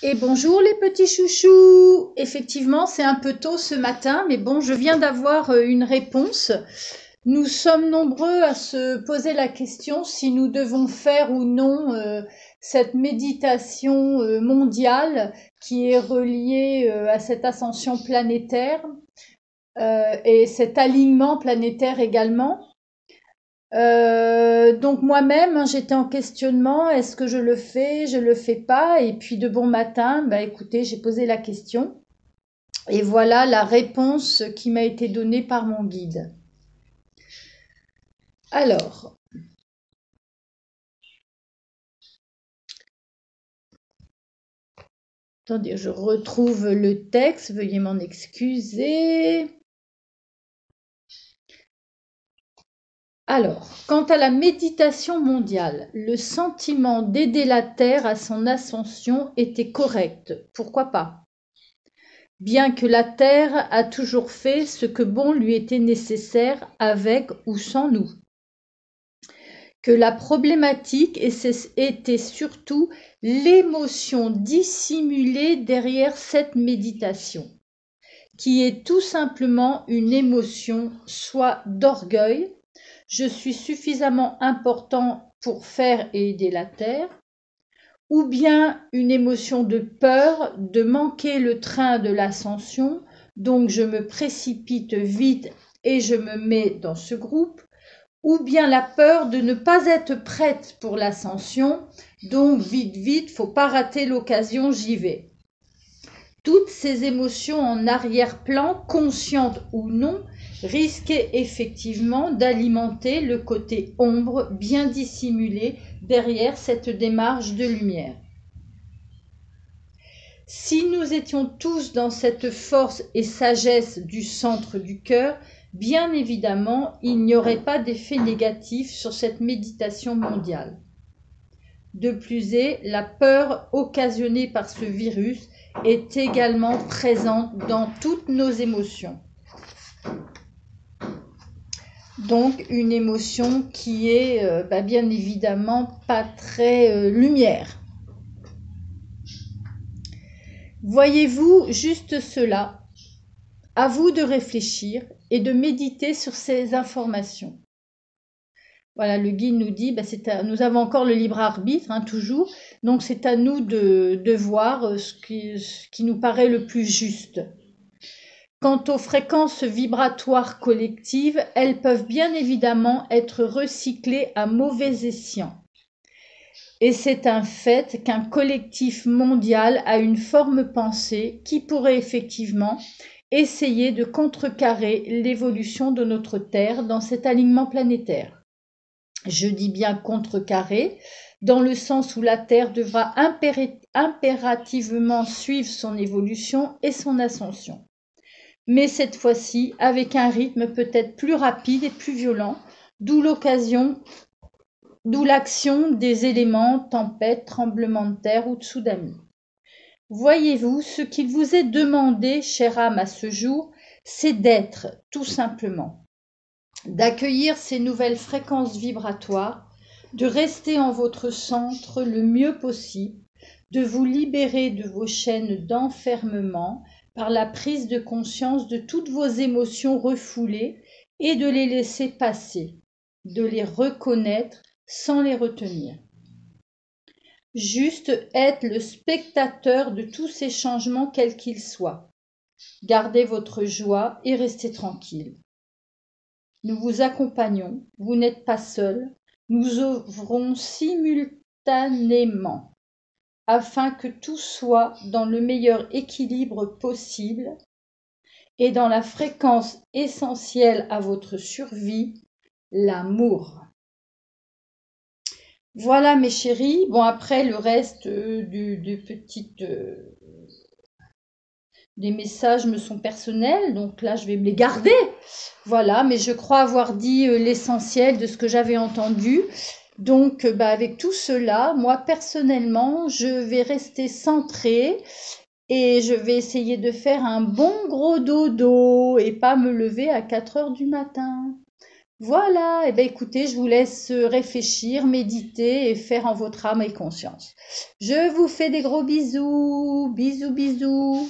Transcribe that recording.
Et bonjour les petits chouchous. Effectivement, c'est un peu tôt ce matin, mais bon, je viens d'avoir une réponse. Nous sommes nombreux à se poser la question si nous devons faire ou non cette méditation mondiale qui est reliée à cette ascension planétaire et cet alignement planétaire également. Donc moi-même, hein, j'étais en questionnement, est-ce que je le fais pas? Et puis de bon matin, bah écoutez, j'ai posé la question et voilà la réponse qui m'a été donnée par mon guide. Alors, attendez, je retrouve le texte, veuillez m'en excuser. Alors, quant à la méditation mondiale, le sentiment d'aider la Terre à son ascension était correct. Pourquoi pas? Bien que la terre a toujours fait ce que bon lui était nécessaire avec ou sans nous. Que la problématique était surtout l'émotion dissimulée derrière cette méditation, qui est tout simplement une émotion soit d'orgueil, je suis suffisamment important pour faire et aider la terre, ou bien une émotion de peur de manquer le train de l'ascension, donc je me précipite vite et je me mets dans ce groupe, ou bien la peur de ne pas être prête pour l'ascension, donc vite, vite, faut pas rater l'occasion, j'y vais. Toutes ces émotions en arrière-plan, conscientes ou non, risquaient effectivement d'alimenter le côté ombre bien dissimulé derrière cette démarche de lumière. Si nous étions tous dans cette force et sagesse du centre du cœur, bien évidemment, il n'y aurait pas d'effet négatif sur cette méditation mondiale. De plus est, la peur occasionnée par ce virus est également présente dans toutes nos émotions. Donc une émotion qui est bien évidemment pas très lumière. Voyez-vous juste cela? À vous de réfléchir et de méditer sur ces informations. Voilà, le guide nous dit, nous avons encore le libre arbitre, hein, toujours, donc c'est à nous de voir ce qui nous paraît le plus juste. Quant aux fréquences vibratoires collectives, elles peuvent bien évidemment être recyclées à mauvais escient. Et c'est un fait qu'un collectif mondial a une forme pensée qui pourrait effectivement essayer de contrecarrer l'évolution de notre Terre dans cet alignement planétaire. Je dis bien contrecarrer, dans le sens où la Terre devra impérativement suivre son évolution et son ascension. Mais cette fois-ci avec un rythme peut-être plus rapide et plus violent, d'où l'action des éléments, tempêtes, tremblements de terre ou tsunamis. Voyez-vous, ce qu'il vous est demandé, chère âme, à ce jour, c'est d'être, tout simplement, d'accueillir ces nouvelles fréquences vibratoires, de rester en votre centre le mieux possible, de vous libérer de vos chaînes d'enfermement par la prise de conscience de toutes vos émotions refoulées et de les laisser passer, de les reconnaître sans les retenir. Juste être le spectateur de tous ces changements quels qu'ils soient. Gardez votre joie et restez tranquille. Nous vous accompagnons, vous n'êtes pas seul, nous œuvrons simultanément afin que tout soit dans le meilleur équilibre possible et dans la fréquence essentielle à votre survie, l'amour. Voilà mes chéris, bon après le reste des messages me sont personnels, donc là je vais me les garder. Voilà, mais je crois avoir dit l'essentiel de ce que j'avais entendu. Donc avec tout cela, moi personnellement, je vais rester centrée et je vais essayer de faire un bon gros dodo et pas me lever à 4 heures du matin. Voilà, eh bien écoutez, je vous laisse réfléchir, méditer et faire en votre âme et conscience. Je vous fais des gros bisous, bisous, bisous.